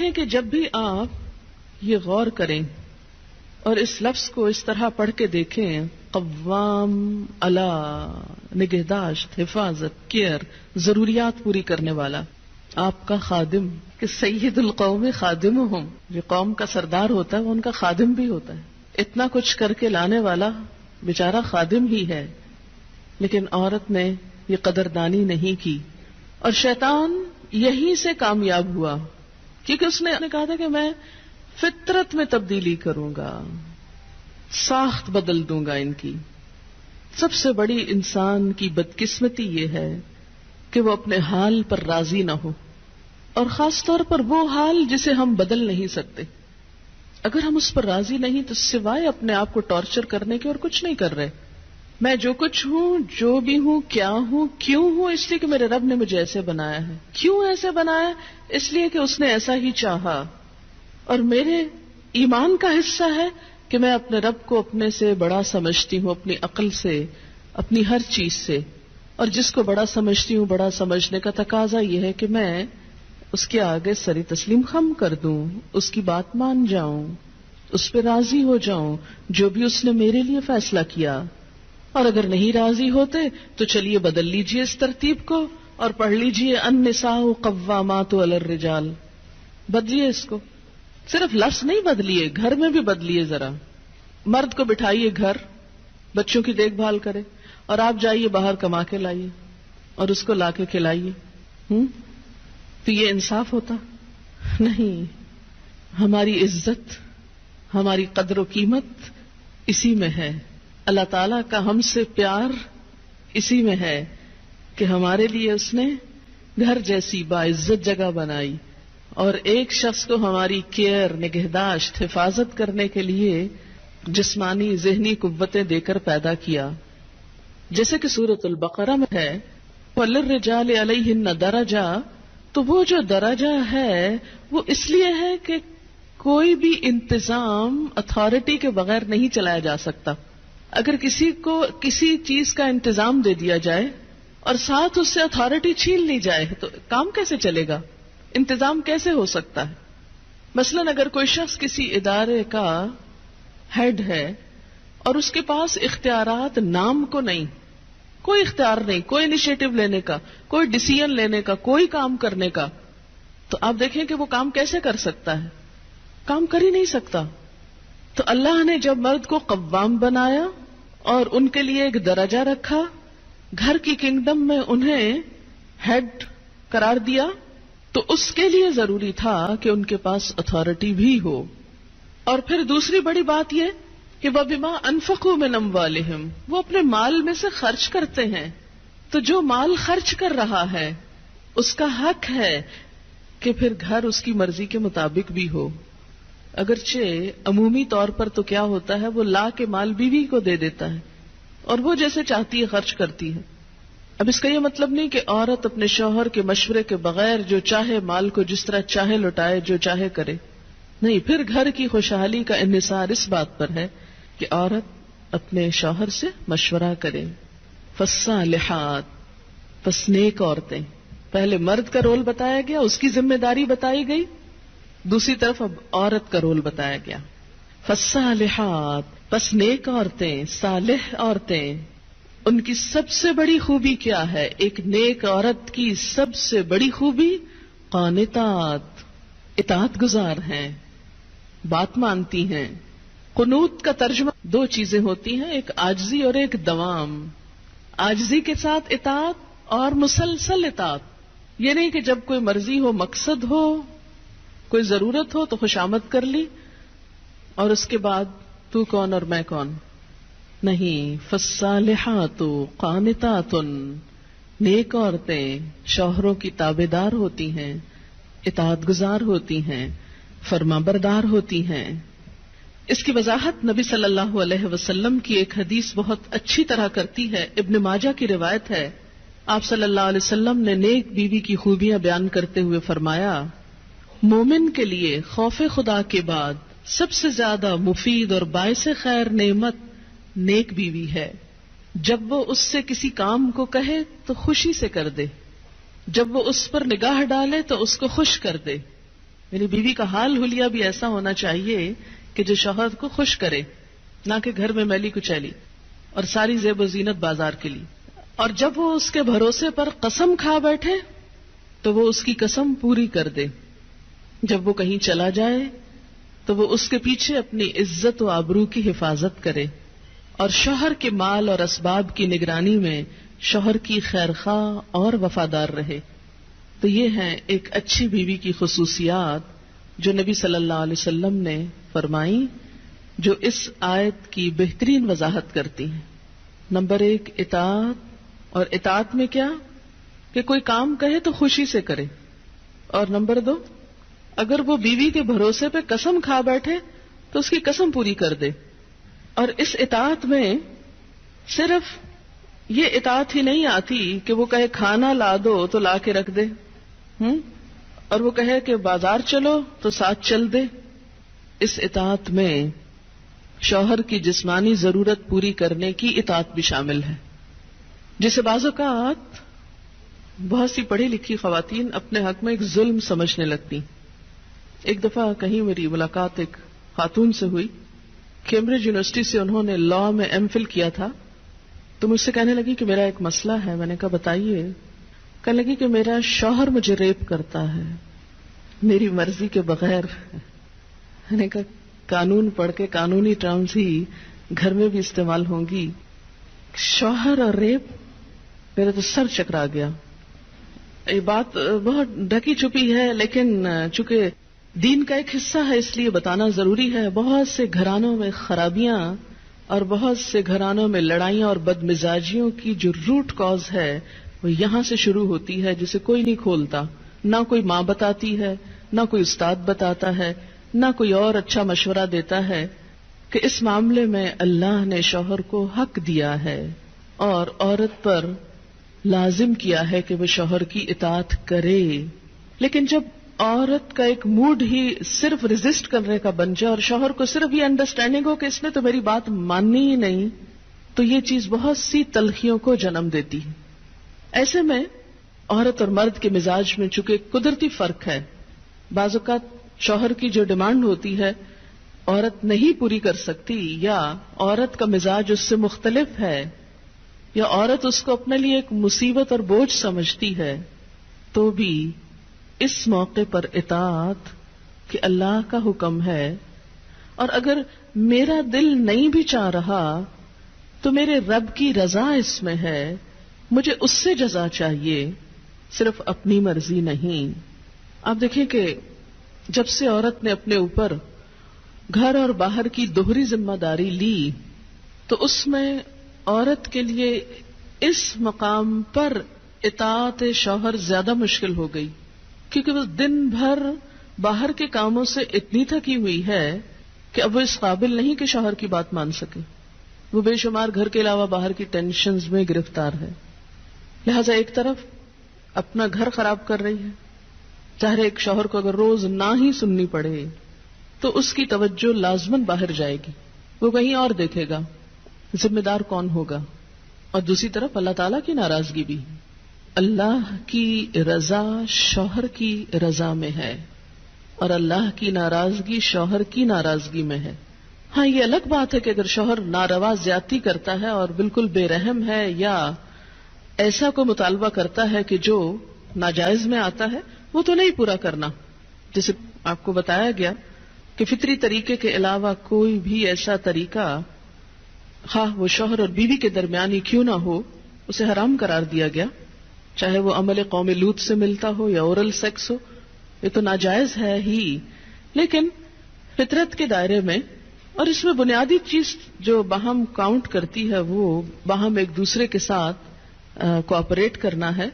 ہیں کہ جب بھی آپ یہ غور کریں اور اس لفظ کو اس طرح پڑھ کے دیکھیں، قوام، اللہ، نگہداشت، حفاظت، کیئر، ضروریات پوری کرنے والا، آپ کا خادم، کہ سید القوم خادمہم، جو قوم کا سردار ہوتا ہے وہ ان کا خادم بھی ہوتا ہے. اتنا کچھ کر کے لانے والا بیچارہ خادم ہی ہے، لیکن عورت نے یہ قدردانی نہیں کی، اور شیطان یہیں سے کامیاب ہوا، کیونکہ اس نے کہا تھا کہ میں فطرت میں تبدیلی کروں گا، ساخت بدل دوں گا ان کی. سب سے بڑی انسان کی بدقسمتی یہ ہے کہ وہ اپنے حال پر راضی نہ ہو، اور خاص طور پر وہ حال جسے ہم بدل نہیں سکتے. اگر ہم اس پر راضی نہیں تو سوائے اپنے آپ کو ٹارچر کرنے کے اور کچھ نہیں کر رہے. میں جو کچھ ہوں، جو بھی ہوں، کیا ہوں، کیوں ہوں، اس لیے کہ میرے رب نے مجھے ایسے بنایا ہے. کیوں ایسے بنایا؟ اس لیے کہ اس نے ایسا ہی چاہا، اور میرے ایمان کا حصہ ہے کہ میں اپنے رب کو اپنے سے بڑا سمجھتی ہوں، اپنی عقل سے، اپنی ہر چیز سے. اور جس کو بڑا سمجھتی ہوں، بڑا سمجھنے کا تقاضا یہ ہے کہ میں اس کے آگے سری تسلیم خم کر دوں، اس کی بات مان جاؤں، اس پہ راضی ہو جاؤں جو بھی اس نے میرے لیے فیصلہ کیا. اور اگر نہیں راضی ہوتے تو چلیے بدل لیجئے اس ترتیب کو اور پڑھ لیجئے النساء قوامات علی الرجال. بدلیے اس کو، صرف لفظ نہیں بدلیے، گھر میں بھی بدلیے. ذرا مرد کو بٹھائیے گھر، بچوں کی دیکھ بھال کرے، اور آپ جائیے باہر کما کے لائیے اور اس کو لا کے کھلائیے. تو یہ انصاف ہوتا؟ نہیں. ہماری عزت، ہماری قدر و قیمت اسی میں ہے. اللہ تعالیٰ کا ہم سے پیار اسی میں ہے کہ ہمارے لیے اس نے گھر جیسی باعزت جگہ بنائی، اور ایک شخص کو ہماری کیئر، نگہداشت، حفاظت کرنے کے لیے جسمانی ذہنی قوتیں دے کر پیدا کیا. جیسے کہ سورۃ البقرہ میں ہے وَلِلرِّجَالِ عَلَيْهِنَّ دَرَجَةٌ، تو وہ جو درجہ ہے وہ اس لیے ہے کہ کوئی بھی انتظام اتھارٹی کے بغیر نہیں چلایا جا سکتا. اگر کسی کو کسی چیز کا انتظام دے دیا جائے اور ساتھ اس سے اتھارٹی چھین لی جائے تو کام کیسے چلے گا؟ انتظام کیسے ہو سکتا ہے؟ مثلا اگر کوئی شخص کسی ادارے کا ہیڈ ہے اور اس کے پاس اختیارات نام کو نہیں، کوئی اختیار نہیں، کوئی انیشیٹو لینے کا، کوئی ڈیسیژن لینے کا، کوئی کام کرنے کا، تو آپ دیکھیں کہ وہ کام کیسے کر سکتا ہے؟ کام کر ہی نہیں سکتا. تو اللہ نے جب مرد کو قوام بنایا اور ان کے لیے ایک درجہ رکھا، گھر کی کنگڈم میں انہیں ہیڈ قرار دیا، تو اس کے لیے ضروری تھا کہ ان کے پاس اتھارٹی بھی ہو. اور پھر دوسری بڑی بات یہ کہ وَبِمَا أَنفَقُوا مِنْ أَمْوَالِهِمْ، وہ اپنے مال میں سے خرچ کرتے ہیں. تو جو مال خرچ کر رہا ہے اس کا حق ہے کہ پھر گھر اس کی مرضی کے مطابق بھی ہو. اگرچہ عمومی طور پر تو کیا ہوتا ہے، وہ لا کے مال بیوی کو دے دیتا ہے اور وہ جیسے چاہتی ہے خرچ کرتی ہے. اب اس کا یہ مطلب نہیں کہ عورت اپنے شوہر کے مشورے کے بغیر جو چاہے مال کو جس طرح چاہے لوٹائے، جو چاہے کرے. نہیں، پھر گھر کی خوشحالی کا انحصار اس بات پر ہے کہ عورت اپنے شوہر سے مشورہ کرے. فالصالحات، پس نیک عورتیں. پہلے مرد کا رول بتایا گیا، اس کی ذمہ داری بتائی گئی، دوسری طرف اب عورت کا رول بتایا گیا. فالصالحات، پس نیک عورتیں، صالح عورتیں. ان کی سب سے بڑی خوبی کیا ہے؟ ایک نیک عورت کی سب سے بڑی خوبی قانتات، اطاعت گزار ہیں، بات مانتی ہیں. قنوت کا ترجمہ دو چیزیں ہوتی ہیں، ایک عاجزی اور ایک دوام. عاجزی کے ساتھ اطاعت اور مسلسل اطاعت. یہ نہیں کہ جب کوئی مرضی ہو، مقصد ہو، کوئی ضرورت ہو تو خوشامد کر لی اور اس کے بعد تو کون اور میں کون. نہیں. فالصالحات قانتات، نیک عورتیں شوہروں کی تابعدار ہوتی ہیں، اطاعت گزار ہوتی ہیں، فرما بردار ہوتی ہیں. اس کی وضاحت نبی صلی اللہ علیہ وسلم کی ایک حدیث بہت اچھی طرح کرتی ہے. ابن ماجہ کی روایت ہے، آپ صلی اللہ علیہ وسلم نے نیک بیوی کی خوبیاں بیان کرتے ہوئے فرمایا، مومن کے لیے خوف خدا کے بعد سب سے زیادہ مفید اور باعث خیر نعمت نیک بیوی ہے. جب وہ اس سے کسی کام کو کہے تو خوشی سے کر دے، جب وہ اس پر نگاہ ڈالے تو اس کو خوش کر دے، یعنی بیوی کا حال حلیہ بھی ایسا ہونا چاہیے کہ جو شوہر کو خوش کرے، نہ کہ گھر میں میلی کچیلی اور ساری زیب و زینت بازار کے لیے. اور جب وہ اس کے بھروسے پر قسم کھا بیٹھے تو وہ اس کی قسم پوری کر دے. جب وہ کہیں چلا جائے تو وہ اس کے پیچھے اپنی عزت و آبرو کی حفاظت کرے، اور شوہر کے مال اور اسباب کی نگرانی میں شوہر کی خیرخواہ اور وفادار رہے. تو یہ ہیں ایک اچھی بیوی کی خصوصیات جو نبی صلی اللہ علیہ وسلم نے فرمائی، جو اس آیت کی بہترین وضاحت کرتی ہیں. نمبر 1 اطاعت. اور اطاعت میں کیا کہ کوئی کام کہے تو خوشی سے کرے. اور نمبر 2 اگر وہ بیوی کے بھروسے پہ قسم کھا بیٹھے تو اس کی قسم پوری کر دے. اور اس اطاعت میں صرف یہ اطاعت ہی نہیں آتی کہ وہ کہے کھانا لا دو تو لا کے رکھ دے، اور وہ کہے کہ بازار چلو تو ساتھ چل دے. اس اطاعت میں شوہر کی جسمانی ضرورت پوری کرنے کی اطاعت بھی شامل ہے، جسے بعض اوقات بہت سی پڑھی لکھی خواتین اپنے حق میں ایک ظلم سمجھنے لگتی. ایک دفعہ کہیں میری ملاقات ایک خاتون سے ہوئی، کیمبرج یونیورسٹی سے انہوں نے لاء میں ایم فل کیا تھا. تو مجھ سے کہنے لگی کہ میرا ایک مسئلہ ہے. میں نے کہا بتائیے. کہنے لگی کہ میرا شوہر مجھے ریپ کرتا ہے میری مرضی کے بغیر. میں نے کہا قانون پڑھ کے قانونی ٹرمز ہی گھر میں بھی استعمال ہوں گی. شوہر اور ریپ، میرا تو سر چکرا گیا. یہ بات بہت ڈھکی چھپی ہے لیکن چونکہ دین کا ایک حصہ ہے اس لیے بتانا ضروری ہے. بہت سے گھرانوں میں خرابیاں اور بہت سے گھرانوں میں لڑائیاں اور بدمزاجیوں کی جو روٹ کاز ہے وہ یہاں سے شروع ہوتی ہے، جسے کوئی نہیں کھولتا. نہ کوئی ماں بتاتی ہے، نہ کوئی استاد بتاتا ہے، نہ کوئی اور اچھا مشورہ دیتا ہے کہ اس معاملے میں اللہ نے شوہر کو حق دیا ہے اور عورت پر لازم کیا ہے کہ وہ شوہر کی اطاعت کرے. لیکن جب عورت کا ایک موڈ ہی صرف ریزسٹ کرنے کا بن جائے اور شوہر کو صرف یہ انڈرسٹینڈنگ ہو کہ اس نے تو میری بات ماننی ہی نہیں، تو یہ چیز بہت سی تلخیوں کو جنم دیتی ہے. ایسے میں عورت اور مرد کے مزاج میں چونکہ قدرتی فرق ہے، بعض اوقات شوہر کی جو ڈیمانڈ ہوتی ہے عورت نہیں پوری کر سکتی، یا عورت کا مزاج اس سے مختلف ہے، یا عورت اس کو اپنے لیے ایک مصیبت اور بوجھ سمجھتی ہے، تو بھی اس موقع پر اطاعت کہ اللہ کا حکم ہے، اور اگر میرا دل نہیں بھی چاہ رہا تو میرے رب کی رضا اس میں ہے، مجھے اس سے جزا چاہیے، صرف اپنی مرضی نہیں. آپ دیکھیں کہ جب سے عورت نے اپنے اوپر گھر اور باہر کی دوہری ذمہ داری لی تو اس میں عورت کے لیے اس مقام پر اطاعت شوہر زیادہ مشکل ہو گئی، کیونکہ وہ دن بھر باہر کے کاموں سے اتنی تھکی ہوئی ہے کہ اب وہ اس قابل نہیں کہ شوہر کی بات مان سکے. وہ بے شمار گھر کے علاوہ باہر کی ٹینشنز میں گرفتار ہے، لہذا ایک طرف اپنا گھر خراب کر رہی ہے. ظاہر ایک شوہر کو اگر روز نہ ہی سننی پڑے تو اس کی توجہ لازماً باہر جائے گی، وہ کہیں اور دیکھے گا، ذمہ دار کون ہوگا. اور دوسری طرف اللہ تعالیٰ کی ناراضگی بھی. اللہ کی رضا شوہر کی رضا میں ہے اور اللہ کی ناراضگی شوہر کی ناراضگی میں ہے. ہاں یہ الگ بات ہے کہ اگر شوہر ناروا زیادتی کرتا ہے اور بالکل بے رحم ہے یا ایسا کو مطالبہ کرتا ہے کہ جو ناجائز میں آتا ہے، وہ تو نہیں پورا کرنا. جیسے آپ کو بتایا گیا کہ فطری طریقے کے علاوہ کوئی بھی ایسا طریقہ، خواہ وہ شوہر اور بیوی کے درمیان ہی کیوں نہ ہو، اسے حرام قرار دیا گیا، چاہے وہ عمل قوم لوط سے ملتا ہو یا اورل سیکس ہو، یہ تو ناجائز ہے ہی. لیکن فطرت کے دائرے میں، اور اس میں بنیادی چیز جو باہم کاؤنٹ کرتی ہے وہ باہم ایک دوسرے کے ساتھ کوآپریٹ کرنا ہے،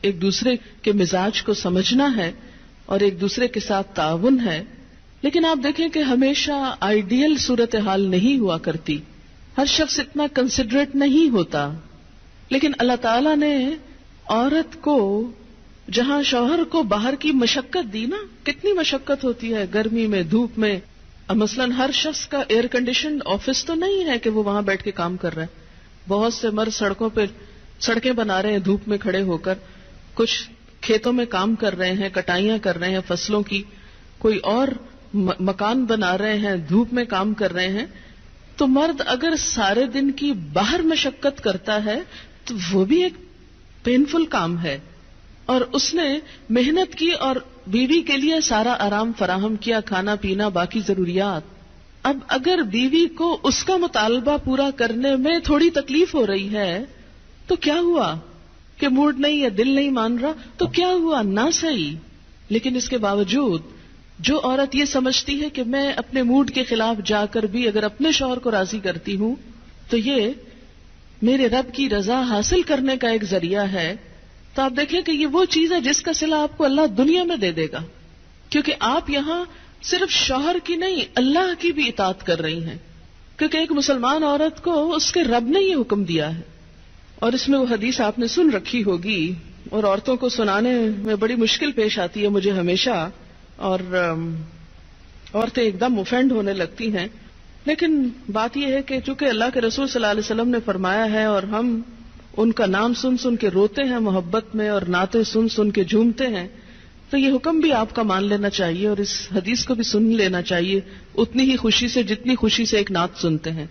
ایک دوسرے کے مزاج کو سمجھنا ہے اور ایک دوسرے کے ساتھ تعاون ہے. لیکن آپ دیکھیں کہ ہمیشہ آئیڈیل صورتحال نہیں ہوا کرتی، ہر شخص اتنا کنسیڈریٹ نہیں ہوتا. لیکن اللہ تعالیٰ نے عورت کو جہاں شوہر کو باہر کی مشقت دی نا، کتنی مشقت ہوتی ہے گرمی میں، دھوپ میں. مثلاً ہر شخص کا ایئر کنڈیشنڈ آفس تو نہیں ہے کہ وہ وہاں بیٹھ کے کام کر رہا ہے. بہت سے مرد سڑکوں پہ سڑکیں بنا رہے ہیں دھوپ میں کھڑے ہو کر، کچھ کھیتوں میں کام کر رہے ہیں، کٹائیاں کر رہے ہیں فصلوں کی. کوئی اور مکان بنا رہے ہیں، دھوپ میں کام کر رہے ہیں، تو مرد اگر سارے دن کی باہر مشقت کرتا ہے تو وہ بھی ایک پینفل کام ہے، اور اس نے محنت کی اور بیوی کے لیے سارا آرام فراہم کیا، کھانا پینا باقی ضروریات. اب اگر بیوی کو اس کا مطالبہ پورا کرنے میں تھوڑی تکلیف ہو رہی ہے تو کیا ہوا کہ موڈ نہیں ہے، دل نہیں مان رہا، تو کیا ہوا؟ نہ صحیح. لیکن اس کے باوجود جو عورت یہ سمجھتی ہے کہ میں اپنے موڈ کے خلاف جا کر بھی اگر اپنے شوہر کو راضی کرتی ہوں تو یہ میرے رب کی رضا حاصل کرنے کا ایک ذریعہ ہے، تو آپ دیکھیں کہ یہ وہ چیز ہے جس کا صلہ آپ کو اللہ دنیا میں دے دے گا، کیونکہ آپ یہاں صرف شوہر کی نہیں اللہ کی بھی اطاعت کر رہی ہیں، کیونکہ ایک مسلمان عورت کو اس کے رب نے یہ حکم دیا ہے. اور اس میں وہ حدیث آپ نے سن رکھی ہوگی اور عورتوں کو سنانے میں بڑی مشکل پیش آتی ہے مجھے ہمیشہ، اور عورتیں ایک دم اوفینڈ ہونے لگتی ہیں. لیکن بات یہ ہے کہ چونکہ اللہ کے رسول صلی اللہ علیہ وسلم نے فرمایا ہے اور ہم ان کا نام سن سن کے روتے ہیں محبت میں اور نعتیں سن سن کے جھومتے ہیں، تو یہ حکم بھی آپ کا مان لینا چاہیے اور اس حدیث کو بھی سن لینا چاہیے اتنی ہی خوشی سے جتنی خوشی سے ایک نعت سنتے ہیں.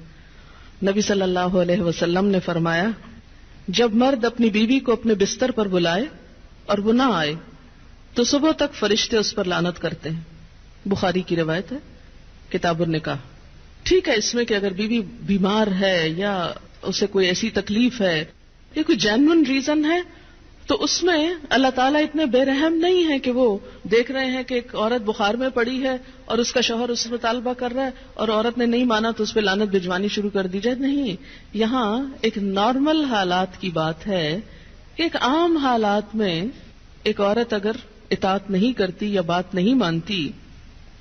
نبی صلی اللہ علیہ وسلم نے فرمایا جب مرد اپنی بیوی کو اپنے بستر پر بلائے اور وہ نہ آئے تو صبح تک فرشتے اس پر لعنت کرتے ہیں. بخاری کی روایت ہے، کتاب النکاح. ٹھیک ہے اس میں کہ اگر بیوی بیمار ہے یا اسے کوئی ایسی تکلیف ہے یا کوئی جینون ریزن ہے تو اس میں اللہ تعالیٰ اتنے بے رحم نہیں ہے کہ وہ دیکھ رہے ہیں کہ ایک عورت بخار میں پڑی ہے اور اس کا شوہر اس سے مطالبہ کر رہا ہے اور عورت نے نہیں مانا تو اس پہ لعنت بھجوانی شروع کر دی جائے. نہیں، یہاں ایک نارمل حالات کی بات ہے کہ ایک عام حالات میں ایک عورت اگر اطاعت نہیں کرتی یا بات نہیں مانتی.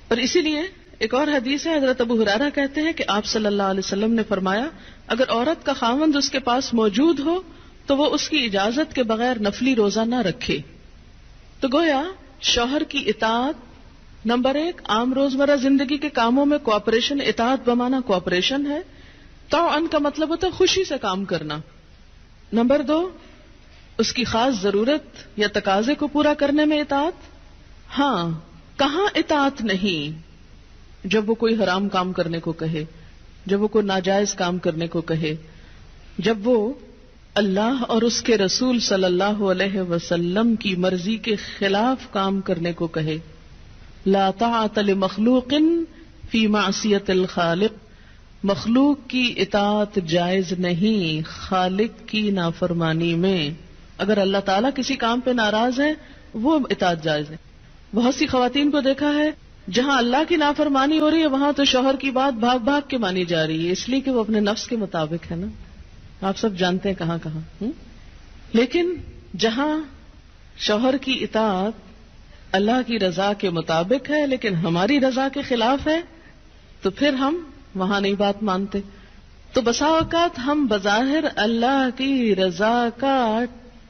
اور اسی لیے ایک اور حدیث ہے، حضرت ابو ہریرہ کہتے ہیں کہ آپ صلی اللہ علیہ وسلم نے فرمایا اگر عورت کا خاوند اس کے پاس موجود ہو تو وہ اس کی اجازت کے بغیر نفلی روزہ نہ رکھے. تو گویا شوہر کی اطاعت نمبر 1 عام روزمرہ زندگی کے کاموں میں کوآپریشن، اطاعت بمانا کوآپریشن ہے. طوعاً کا مطلب ہوتا ہے خوشی سے کام کرنا. نمبر 2 اس کی خاص ضرورت یا تقاضے کو پورا کرنے میں اطاعت. ہاں، کہاں اطاعت نہیں؟ جب وہ کوئی حرام کام کرنے کو کہے، جب وہ کوئی ناجائز کام کرنے کو کہے، جب وہ اللہ اور اس کے رسول صلی اللہ علیہ وسلم کی مرضی کے خلاف کام کرنے کو کہے. لا طاعت لمخلوق فی معصیت الخالق. مخلوق کی اطاعت جائز نہیں خالق کی نافرمانی میں. اگر اللہ تعالیٰ کسی کام پہ ناراض ہے وہ اطاعت جائز ہے. بہت سی خواتین کو دیکھا ہے جہاں اللہ کی نافرمانی ہو رہی ہے وہاں تو شوہر کی بات بھاگ بھاگ کے مانی جا رہی ہے، اس لیے کہ وہ اپنے نفس کے مطابق ہے نا. آپ سب جانتے ہیں کہاں کہاں. لیکن جہاں شوہر کی اطاعت اللہ کی رضا کے مطابق ہے لیکن ہماری رضا کے خلاف ہے تو پھر ہم وہاں نہیں بات مانتے. تو بسا اوقات ہم بظاہر اللہ کی رضا کا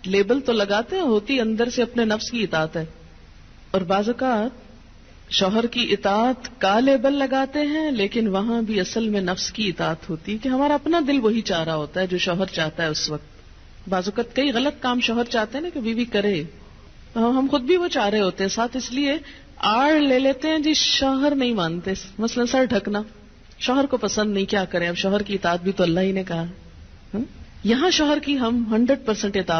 لیبل تو لگاتے ہیں، ہوتی اندر سے اپنے نفس کی اطاعت ہے. اور بعض اوقات شوہر کی اطاعت کا لیبل لگاتے ہیں لیکن وہاں بھی اصل میں نفس کی اطاعت ہوتی ہے کہ ہمارا اپنا دل وہی چاہ رہا ہوتا ہے جو شوہر چاہتا ہے اس وقت. بعض اوقات کئی غلط کام شوہر چاہتے ہیں نا کہ بیوی کرے، ہم خود بھی وہ چاہ رہے ہوتے ہیں ساتھ، اس لیے آڑ لے لیتے ہیں جی شوہر نہیں مانتے. مثلا سر ڈھکنا شوہر کو پسند نہیں، کیا کریں، اب شوہر کی اطاعت بھی تو اللہ ہی نے کہا. یہاں شوہر کی ہم 100% اطاعت